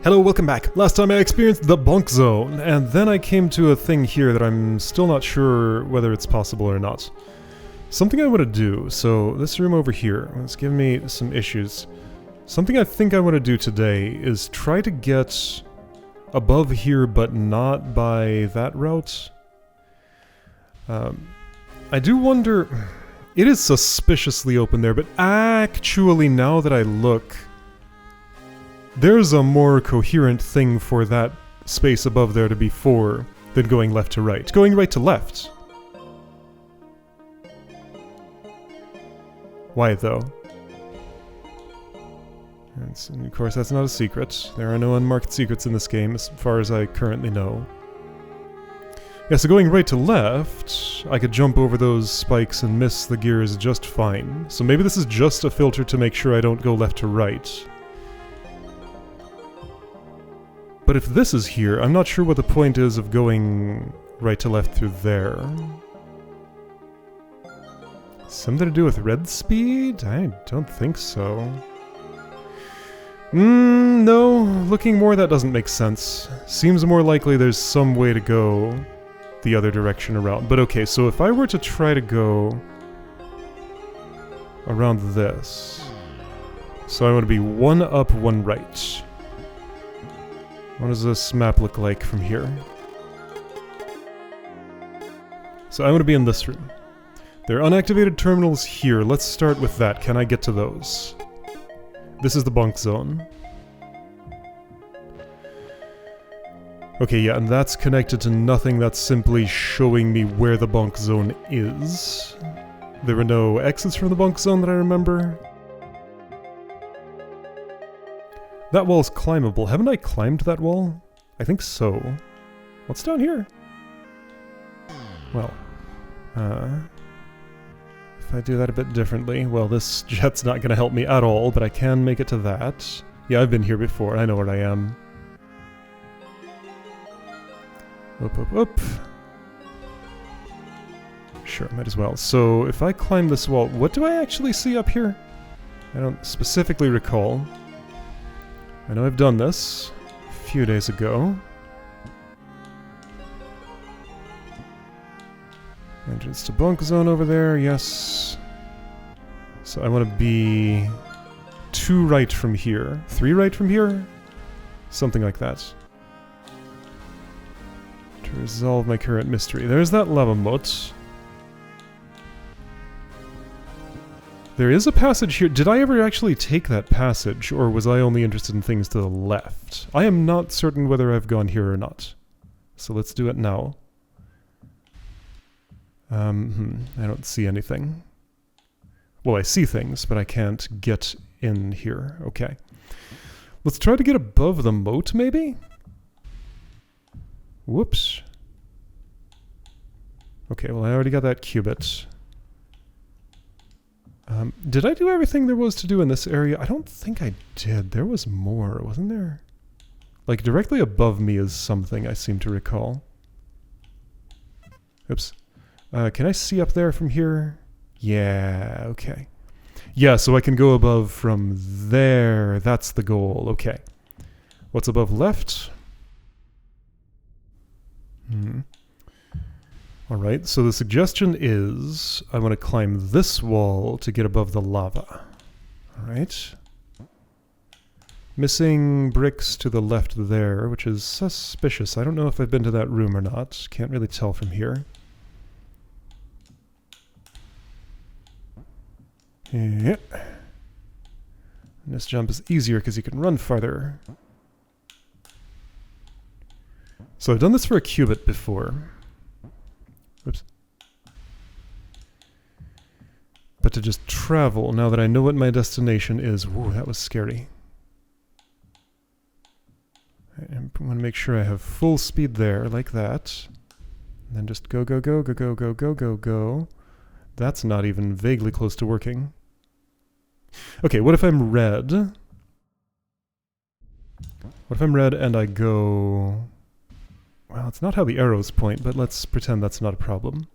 Hello, welcome back. Last time I experienced the bonk zone, and then I came to a thing here that I'm still not sure whether it's possible or not. Something I want to do, so this room over here, it's giving me some issues. Something I think I want to do today is try to get above here, but not by that route. I do wonder... It is suspiciously open there, but actually now that I look... There's a more coherent thing for that space above there to be for than going left to right. Going right to left. Why though? And of course that's not a secret. There are no unmarked secrets in this game as far as I currently know. Yeah, so going right to left, I could jump over those spikes and miss the gears just fine. So maybe this is just a filter to make sure I don't go left to right. But if this is here, I'm not sure what the point is of going right to left through there. Something to do with red speed? I don't think so. No. Looking more, that doesn't make sense. Seems more likely there's some way to go the other direction around. But okay, so if I were to try to go around this... So I want to be one up, one right. What does this map look like from here? So I want to be in this room. There are unactivated terminals here. Let's start with that. Can I get to those? This is the bunk zone. Okay, yeah, and that's connected to nothing. That's simply showing me where the bunk zone is. There were no exits from the bunk zone that I remember. That wall's climbable. Haven't I climbed that wall? I think so. What's down here? Well, if I do that a bit differently, well, this jet's not gonna help me at all, but I can make it to that. Yeah, I've been here before. I know where I am. Up, up, up. Sure, might as well. So, if I climb this wall, what do I actually see up here? I don't specifically recall. I know I've done this a few days ago. Entrance to bunk zone over there, yes. So I want to be 2 right from here. 3 right from here? Something like that. To resolve my current mystery. There's that lava moat. There is a passage here. Did I ever actually take that passage, or was I only interested in things to the left? I am not certain whether I've gone here or not. So let's do it now. I don't see anything. Well, I see things, but I can't get in here. Okay. Let's try to get above the moat, maybe? Whoops. Okay, well, I already got that cubit. Did I do everything there was to do in this area? I don't think I did. There was more, wasn't there? Like, directly above me is something I seem to recall. Oops. Can I see up there from here? Yeah, okay. Yeah, so I can go above from there. That's the goal. Okay. What's above left? Alright, so the suggestion is I want to climb this wall to get above the lava. Alright. Missing bricks to the left there, which is suspicious. I don't know if I've been to that room or not. Can't really tell from here. Yeah. And this jump is easier because you can run farther. So I've done this for a cubit before. Oops. But to just travel, now that I know what my destination is... Whoa, that was scary. I want to make sure I have full speed there, like that. And then just go, go, go, go, go, go, go, go, go. That's not even vaguely close to working. Okay, what if I'm red? What if I'm red and I go... Well, it's not how the arrows point, but let's pretend that's not a problem.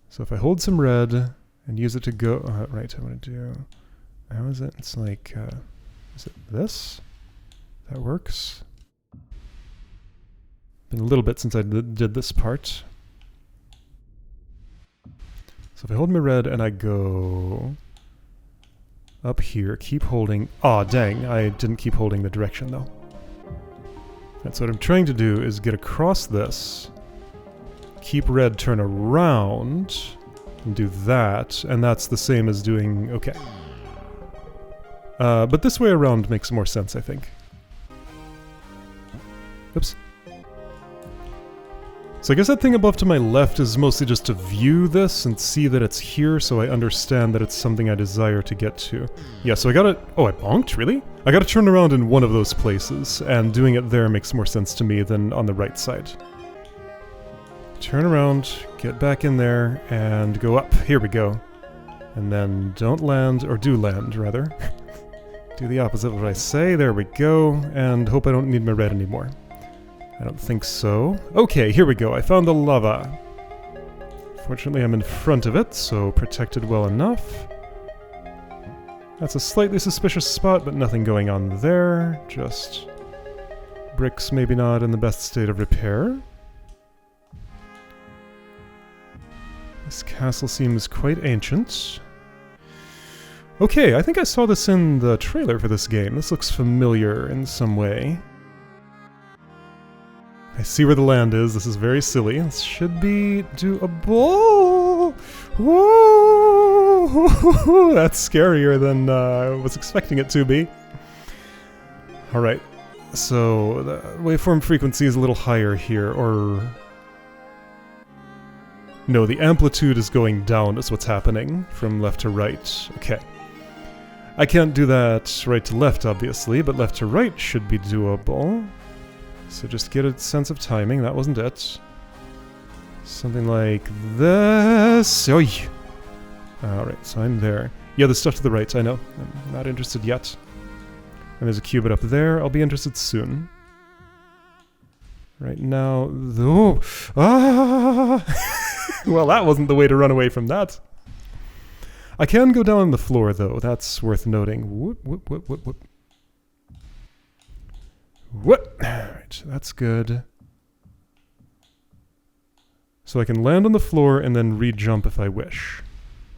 So if I hold some red and use it to go... right, I want to do... How is it? It's like... Is it this? That works. Been a little bit since I did this part. So if I hold my red and I go up here, keep holding... Aw, dang, I didn't keep holding the direction though. That's what I'm trying to do, is get across this, keep red, turn around, and do that, and that's the same as doing... okay. But this way around makes more sense, I think. Oops. So I guess that thing above to my left is mostly just to view this and see that it's here, so I understand that it's something I desire to get to. Yeah, so I gotta... oh, I bonked? Really? I gotta turn around in one of those places, and doing it there makes more sense to me than on the right side. Turn around, get back in there, and go up. Here we go. And then don't land, or do land, rather. Do the opposite of what I say, there we go, and hope I don't need my red anymore. I don't think so. Okay, here we go. I found the lava. Fortunately, I'm in front of it, so protected well enough. That's a slightly suspicious spot, but nothing going on there. Just bricks maybe not in the best state of repair. This castle seems quite ancient. Okay, I think I saw this in the trailer for this game. This looks familiar in some way. I see where the land is. This is very silly. This should be doable. Whoa! That's scarier than I was expecting it to be. Alright, so the waveform frequency is a little higher here, or... no, the amplitude is going down is what's happening, from left to right. Okay. I can't do that right to left, obviously, but left to right should be doable. So just get a sense of timing, that wasn't it. Something like this. Oy! Alright, so I'm there. Yeah, there's stuff to the right, I know. I'm not interested yet. And there's a cubit up there, I'll be interested soon. Right now, though... ah! Well, that wasn't the way to run away from that. I can go down on the floor, though, that's worth noting. Whoop, whoop, whoop, whoop, whoop. What? Alright, that's good. So I can land on the floor and then re-jump if I wish.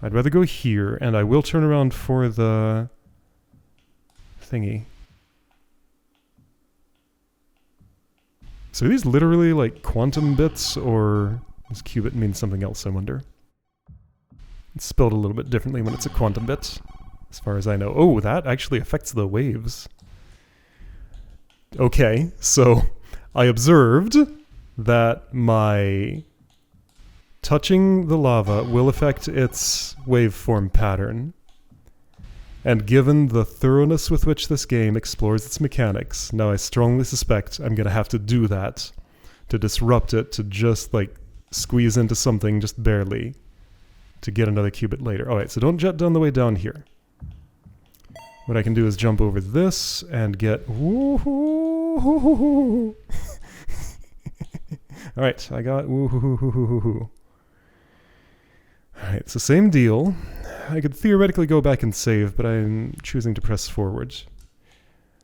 I'd rather go here, and I will turn around for the... thingy. So are these literally like quantum bits, or does qubit mean something else, I wonder? It's spelled a little bit differently when it's a quantum bit, as far as I know. Oh, that actually affects the waves. Okay, so I observed that my touching the lava will affect its waveform pattern. And given the thoroughness with which this game explores its mechanics, now I strongly suspect I'm gonna have to do that to disrupt it, to just like squeeze into something just barely to get another qubit later. Alright, so don't jet down the way down here. What I can do is jump over this and get... woohoo! Alright, I got woohoo. Alright, so same deal. I could theoretically go back and save, but I'm choosing to press forward.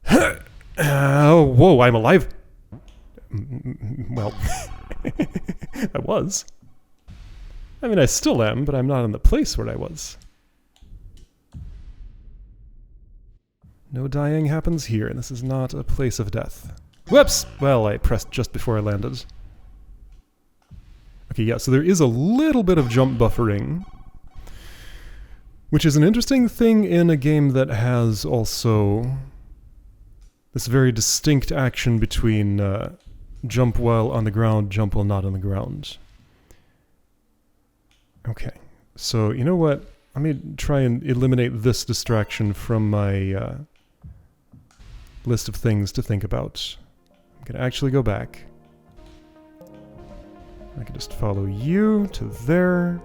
Oh, whoa, I'm alive! Well, I was. I mean, I still am, but I'm not in the place where I was. No dying happens here, and this is not a place of death. Whoops! Well, I pressed just before I landed. Okay, yeah, so there is a little bit of jump buffering, which is an interesting thing in a game that has also this very distinct action between jump while on the ground, jump while not on the ground. Okay, so you know what? Let me try and eliminate this distraction from my list of things to think about. I'm gonna actually go back. I can just follow you to there.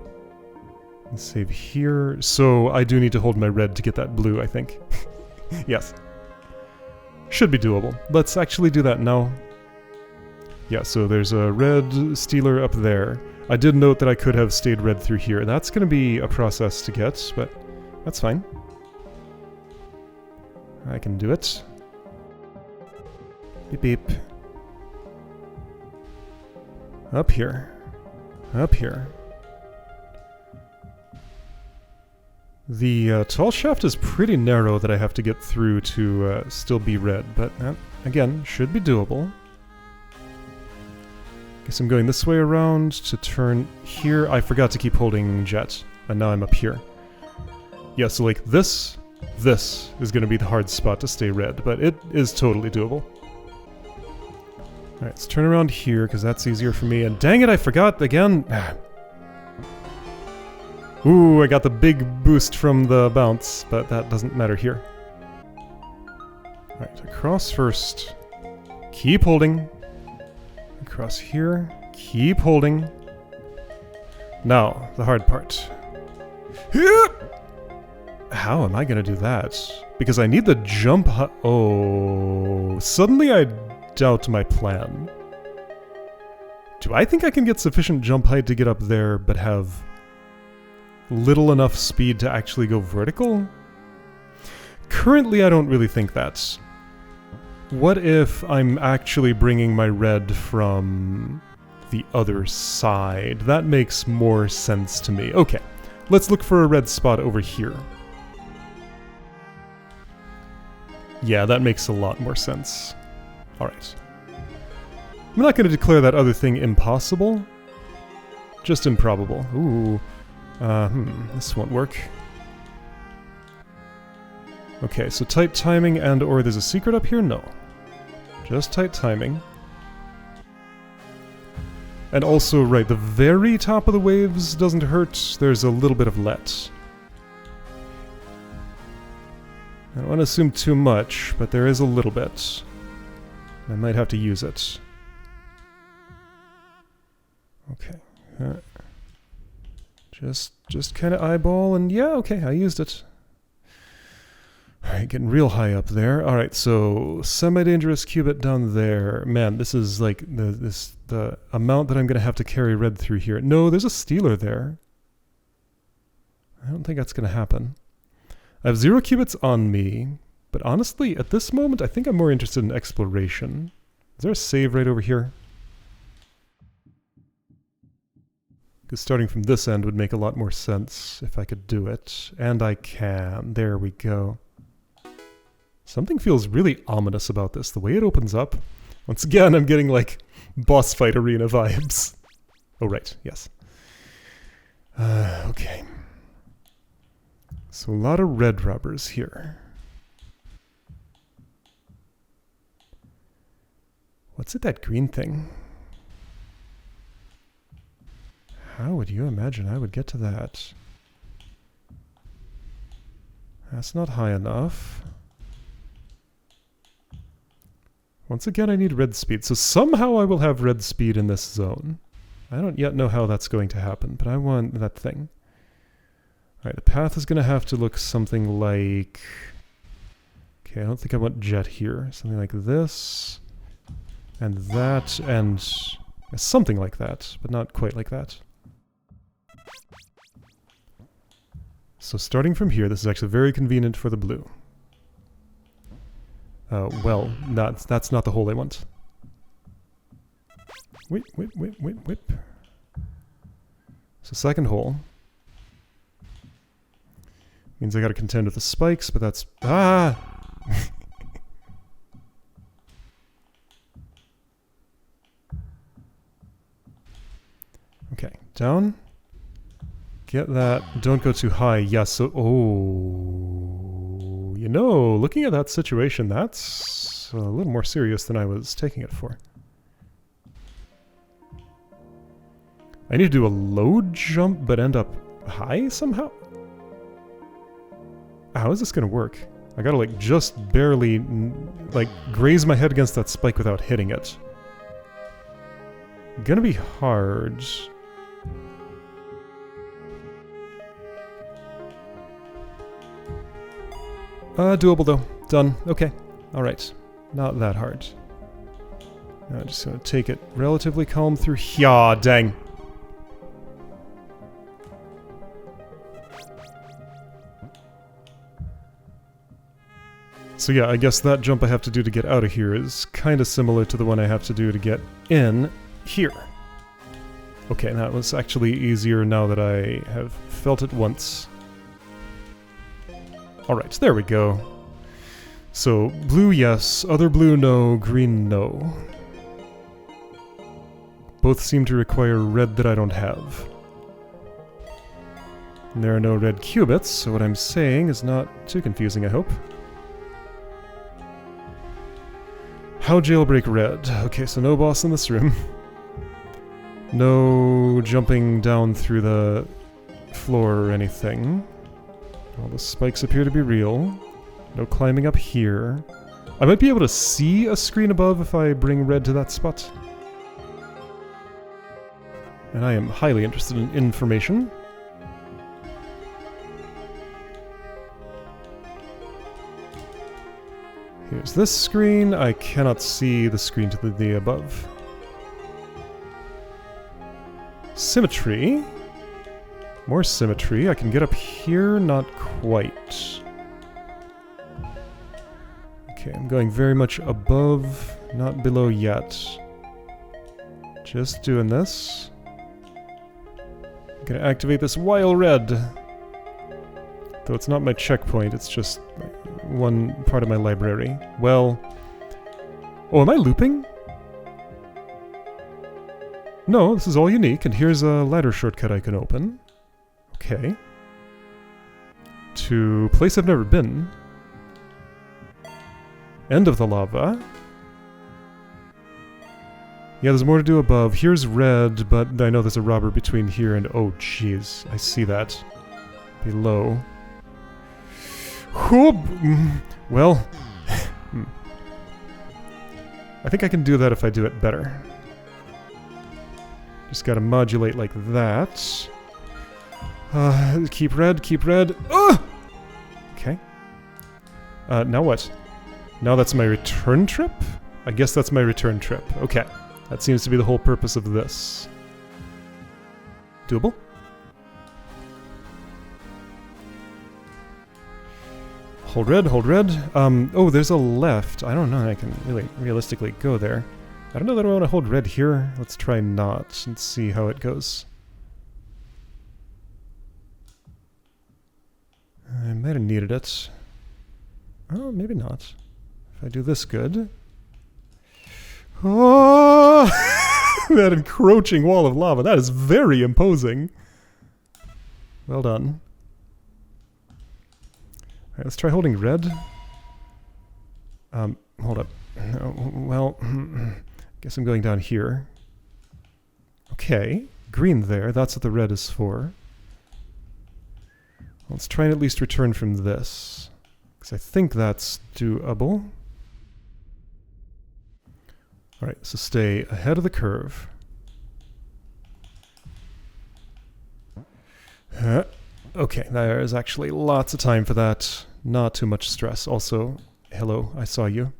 And save here. So I do need to hold my red to get that blue, I think. Yes. Should be doable. Let's actually do that now. Yeah, so there's a red stealer up there. I did note that I could have stayed red through here. That's going to be a process to get, but that's fine. I can do it. Beep beep. Up here. Up here. The tall shaft is pretty narrow that I have to get through to still be red, but again, should be doable. Guess I'm going this way around to turn here. I forgot to keep holding jet, and now I'm up here. Yeah, so like this is going to be the hard spot to stay red, but it is totally doable. Alright, let's turn around here, because that's easier for me, and dang it, I forgot again! Ooh, I got the big boost from the bounce, but that doesn't matter here. Alright, across first. Keep holding. Across here. Keep holding. Now, the hard part. How am I gonna do that? Because I need the jump oh, suddenly I doubt my plan. Do I think I can get sufficient jump height to get up there, but have little enough speed to actually go vertical? Currently, I don't really think that. What if I'm actually bringing my red from the other side? That makes more sense to me. Okay, let's look for a red spot over here. Yeah, that makes a lot more sense. Alright. I'm not going to declare that other thing impossible. Just improbable. Ooh. This won't work. Okay, so tight timing and or there's a secret up here? No. Just tight timing. And also, right, the very top of the waves doesn't hurt. There's a little bit of let. I don't want to assume too much, but there is a little bit. I might have to use it. Okay. Just kind of eyeball, and yeah, okay, I used it. Alright, getting real high up there. Alright, so semi-dangerous cubit down there. Man, this is like the amount that I'm going to have to carry red through here. No, there's a stealer there. I don't think that's going to happen. I have 0 cubits on me, but honestly, at this moment, I think I'm more interested in exploration. Is there a save right over here? Because starting from this end would make a lot more sense if I could do it. And I can. There we go. Something feels really ominous about this. The way it opens up. Once again, I'm getting like boss fight arena vibes. Oh, right. Yes. Okay. So a lot of red rubbers here. What's it, that green thing? How would you imagine I would get to that? That's not high enough. Once again, I need red speed. So somehow I will have red speed in this zone. I don't yet know how that's going to happen, but I want that thing. Alright, the path is going to have to look something like... Okay, I don't think I want jet here. Something like this. And that, and... something like that, but not quite like that. So starting from here, this is actually very convenient for the blue. Well, that's not the hole I want. Whip. So second hole. Means I gotta contend with the spikes, but that's... Ah! Okay, down. Get that. Don't go too high. Yes, so... Oh... You know, looking at that situation, that's a little more serious than I was taking it for. I need to do a low jump, but end up high somehow? How is this gonna work? I gotta, like, just barely, like, graze my head against that spike without hitting it. Gonna be hard. Doable though. Done. Okay. Alright. Not that hard. Now I'm just gonna take it relatively calm through here. Aw, dang. So yeah, I guess that jump I have to do to get out of here is kind of similar to the one I have to do to get in here. Okay, that was actually easier now that I have felt it once. Alright, there we go. So, blue yes, other blue no, green no. Both seem to require red that I don't have. And there are no red qubits, so what I'm saying is not too confusing, I hope. How jailbreak red? Okay, so no boss in this room. No jumping down through the floor or anything. All the spikes appear to be real. No climbing up here. I might be able to see a screen above if I bring red to that spot. And I am highly interested in information. Here's this screen. I cannot see the screen to the above. Symmetry. More symmetry. I can get up here, not quite. Okay, I'm going very much above, not below yet. Just doing this. I'm gonna activate this while red. Though it's not my checkpoint, it's just one part of my library. Well... Oh, am I looping? No, this is all unique, and here's a ladder shortcut I can open. Okay. To a place I've never been. End of the lava. Yeah, there's more to do above. Here's red, but I know there's a robber between here and... Oh, jeez. I see that. Below. Whoop! Well... I think I can do that if I do it better. Just gotta modulate like that. Keep red, keep red. Okay. Now what? Now that's my return trip? I guess that's my return trip. Okay. That seems to be the whole purpose of this. Doable? Hold red, hold red. Oh, there's a left. I don't know if I can really realistically go there. I don't know that I want to hold red here. Let's try not and see how it goes. I might have needed it. Oh, maybe not. If I do this good. Oh! That encroaching wall of lava. That is very imposing. Well done. Alright, let's try holding red. Hold up. No, well, guess I'm going down here. Okay. Green there. That's what the red is for. Let's try and at least return from this. Because I think that's doable. Alright, so stay ahead of the curve. Okay, there is actually lots of time for that. Not too much stress. Also, hello, I saw you.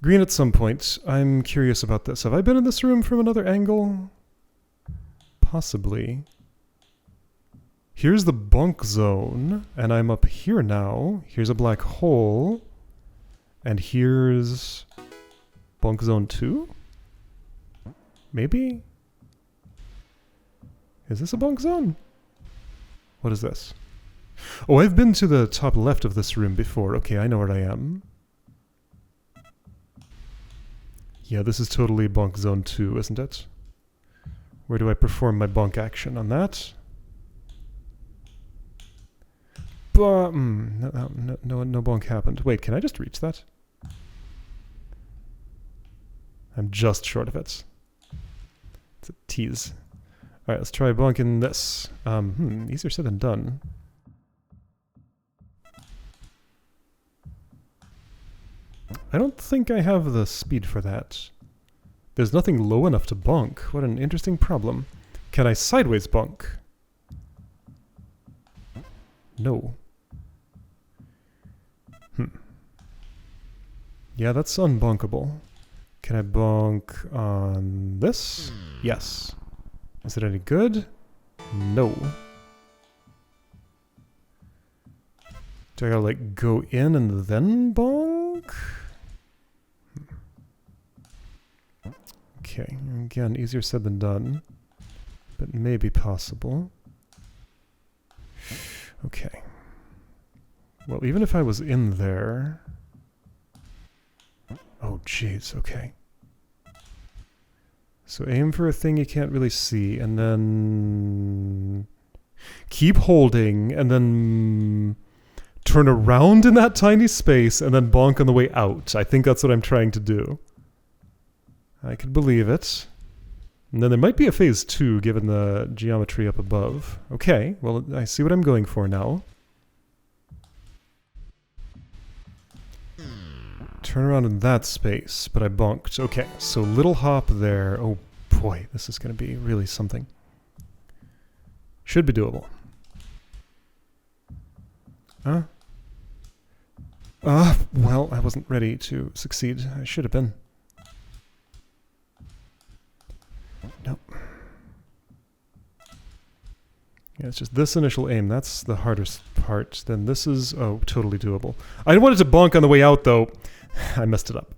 Green at some point. I'm curious about this. Have I been in this room from another angle? Possibly. Here's the bunk zone, and I'm up here now. Here's a black hole. And here's bunk zone 2? Maybe? Is this a bunk zone? What is this? Oh, I've been to the top left of this room before. Okay, I know where I am. Yeah, this is totally bunk zone 2, isn't it? Where do I perform my bunk action on that? No bunk happened. Wait, can I just reach that? I'm just short of it. It's a tease. Alright, let's try bunking this. Easier said than done. I don't think I have the speed for that. There's nothing low enough to bunk. What an interesting problem. Can I sideways bunk? No. Yeah, that's unbunkable. Can I bunk on this? Yes. Is it any good? No. Do I gotta like go in and then bonk? Okay, again, easier said than done, but maybe possible. Okay. Well, even if I was in there... Oh, jeez, okay. So aim for a thing you can't really see, and then... keep holding, and then... turn around in that tiny space, and then bonk on the way out. I think that's what I'm trying to do. I could believe it. And then there might be a phase 2, given the geometry up above. Okay, well, I see what I'm going for now. Turn around in that space, but I bonked. Okay, so little hop there. Oh boy, this is going to be really something. Should be doable. Huh? Well, I wasn't ready to succeed. I should have been. Nope. Yeah, it's just this initial aim. That's the hardest part. Then this is, oh, totally doable. I wanted to bonk on the way out, though. I messed it up.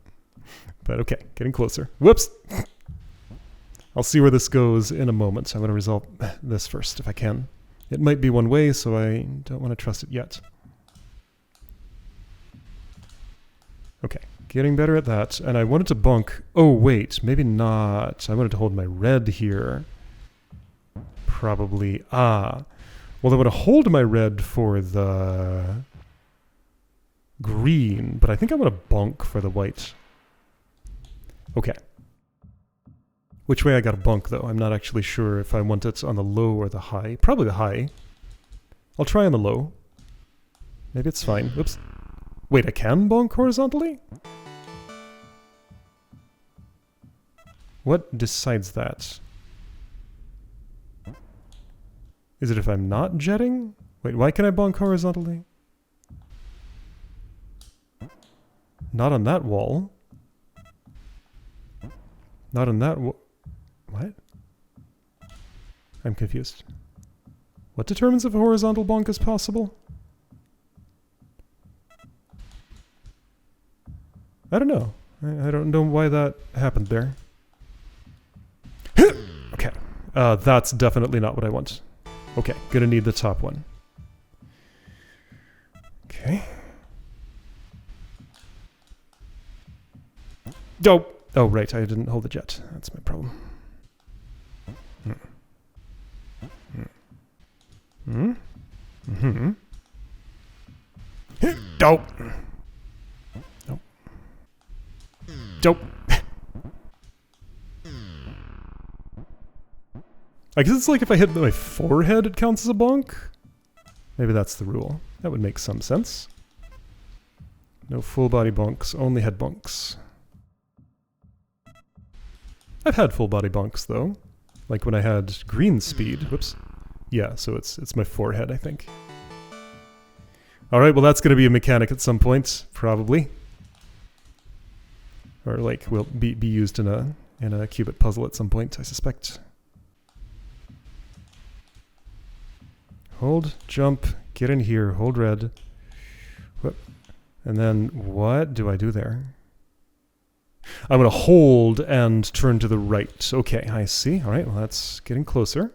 But okay, getting closer. Whoops! I'll see where this goes in a moment. I'm going to resolve this first, if I can. It might be one way, so I don't want to trust it yet. Okay, getting better at that. And I wanted to bonk... Oh, wait, maybe not. I wanted to hold my red here. Probably... Ah. Well, I want to hold my red for the... green, but I think I want to bonk for the white. Okay. Which way I got to bonk, though? I'm not actually sure if I want it on the low or the high. Probably the high. I'll try on the low. Maybe it's fine. Oops. Wait, I can bonk horizontally? What decides that? Is it if I'm not jetting? Wait, why can I bonk horizontally? Not on that wall. Not on that wall. What? I'm confused. What determines if a horizontal bonk is possible? I don't know. I don't know why that happened there. Okay. That's definitely not what I want. Okay, gonna need the top one. Okay. Oh! Oh, right, I didn't hold the jet. That's my problem. Mm-hmm. Dope! Nope. Dope! I guess it's like if I hit my forehead, it counts as a bonk? Maybe that's the rule. That would make some sense. No full body bonks, only head bonks. I've had full body bonks though. Like when I had green speed. Whoops. Yeah, so it's my forehead, I think. Alright, well that's gonna be a mechanic at some point, probably. Or like will be used in a qubit puzzle at some point, I suspect. Hold, jump, get in here, hold red. Whoop. And then what do I do there? I'm going to hold and turn to the right. Okay, I see. All right, well, that's getting closer.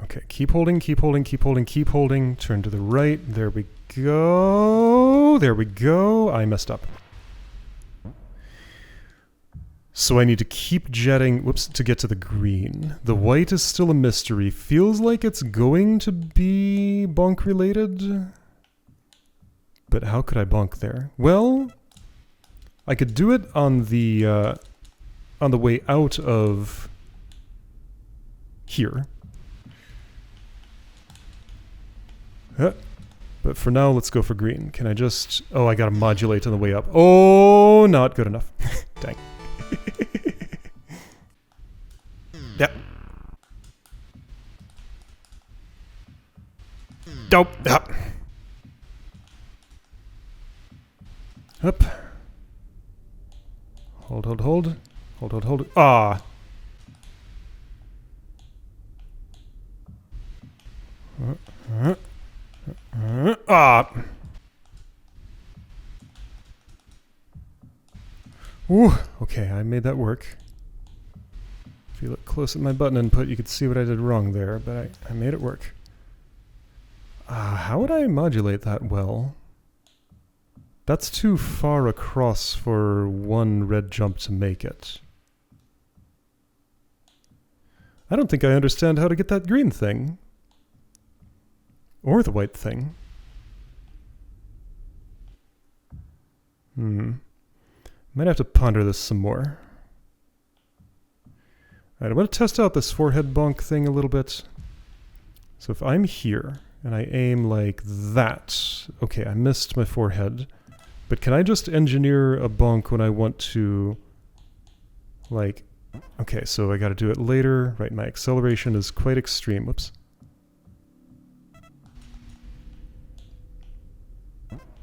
Okay, keep holding, keep holding, keep holding, keep holding. Turn to the right. There we go. There we go. I messed up. So I need to keep jetting, whoops, to get to the green. The white is still a mystery. Feels like it's going to be bonk related. But how could I bonk there? Well, I could do it on the way out of here. But for now, let's go for green. Can I just... Oh, I gotta modulate on the way up. Oh, not good enough. Dang. Yep. Dope. Yep. Up. Hold, hold, hold. Hold, hold, hold. Ah. Ah! Ooh, okay, I made that work. If you look close at my button input, you could see what I did wrong there, but I made it work. How would I modulate that well? That's too far across for one red jump to make it. I don't think I understand how to get that green thing. Or the white thing. Might have to ponder this some more. Alright, I want to test out this forehead bonk thing a little bit. So if I'm here, and I aim like that... Okay, I missed my forehead. But can I just engineer a bonk when I want to... Like... Okay, so I gotta do it later. Right, my acceleration is quite extreme. Whoops.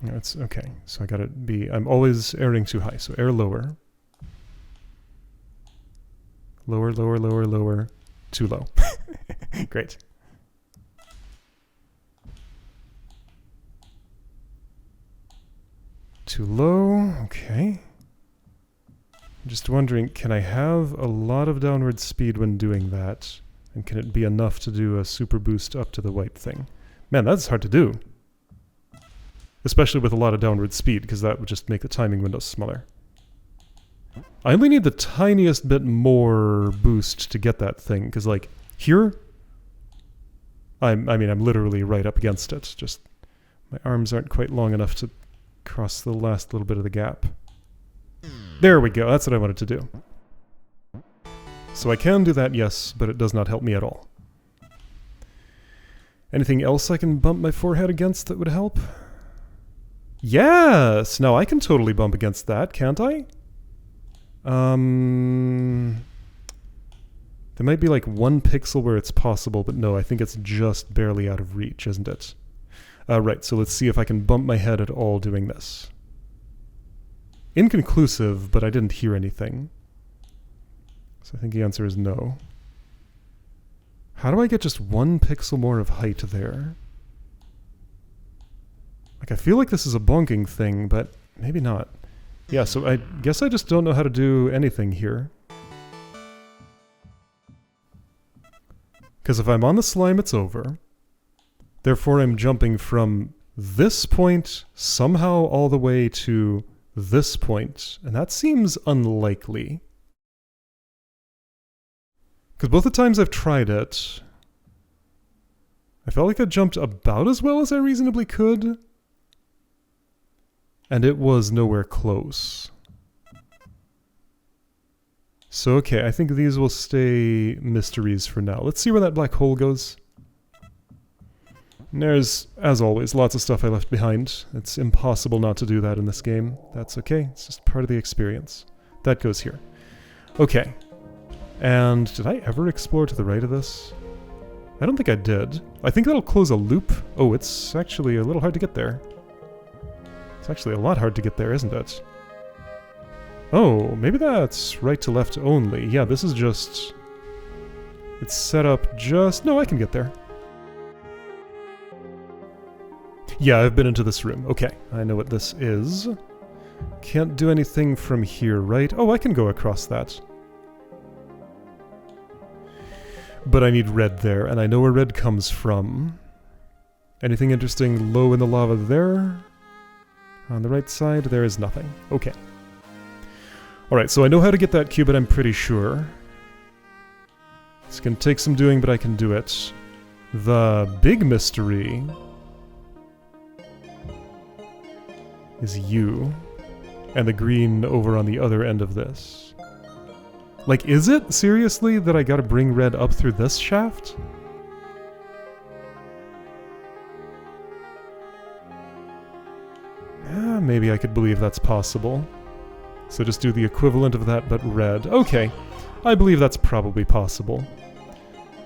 No, it's okay. So I gotta be... I'm always airing too high, so air lower. Lower, lower, lower, lower. Too low. Great. Too low, okay. I'm just wondering, can I have a lot of downward speed when doing that? And can it be enough to do a super boost up to the white thing? Man, that's hard to do. Especially with a lot of downward speed, because that would just make the timing window smaller. I only need the tiniest bit more boost to get that thing, because like, here, I mean, I'm literally right up against it. Just, my arms aren't quite long enough to cross the last little bit of the gap. There we go, that's what I wanted to do. So I can do that, yes, but it does not help me at all. Anything else I can bump my forehead against that would help? Yes! No, I can totally bump against that, can't I? There might be like 1 pixel where it's possible, but no, I think it's just barely out of reach, isn't it? Right, so let's see if I can bump my head at all doing this. Inconclusive, but I didn't hear anything. So I think the answer is no. How do I get just 1 pixel more of height there? Like, I feel like this is a bonking thing, but maybe not. Yeah, so I guess I just don't know how to do anything here. Because if I'm on the slime, it's over. Therefore, I'm jumping from this point somehow all the way to this point, and that seems unlikely. Because both the times I've tried it, I felt like I jumped about as well as I reasonably could, and it was nowhere close. So okay, I think these will stay mysteries for now. Let's see where that black hole goes. And there's, as always, lots of stuff I left behind. It's impossible not to do that in this game. That's okay, it's just part of the experience. That goes here. Okay. And did I ever explore to the right of this? I don't think I did. I think that'll close a loop. Oh, it's actually a little hard to get there. It's actually a lot hard to get there, isn't it? Oh, maybe that's right to left only. Yeah, this is just... It's set up just... No, I can get there. Yeah, I've been into this room. Okay, I know what this is. Can't do anything from here, right? Oh, I can go across that. But I need red there, and I know where red comes from. Anything interesting low in the lava there? On the right side, there is nothing. Okay. Alright, so I know how to get that cubit, I'm pretty sure. It's gonna take some doing, but I can do it. The big mystery is you, and the green over on the other end of this. Like, is it seriously that I gotta bring red up through this shaft? Maybe I could believe that's possible. So just do the equivalent of that, but red. Okay, I believe that's probably possible.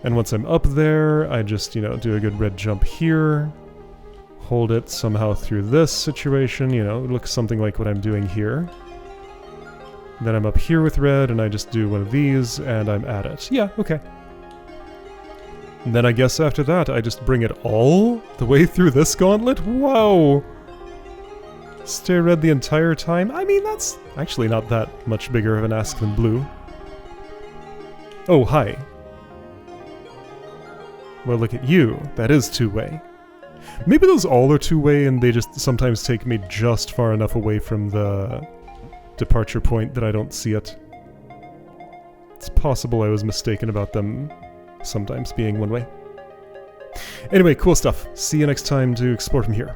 And once I'm up there, I just, you know, do a good red jump here. Hold it somehow through this situation, you know, it looks something like what I'm doing here. Then I'm up here with red, and I just do one of these, and I'm at it. Yeah, okay. And then I guess after that, I just bring it all the way through this gauntlet? Wow! Stay red the entire time? I mean, that's actually not that much bigger of an ask than blue. Oh, hi. Well, look at you. That is two-way. Maybe those all are two-way and they just sometimes take me just far enough away from the departure point that I don't see it. It's possible I was mistaken about them sometimes being one way. Anyway, cool stuff. See you next time to explore from here.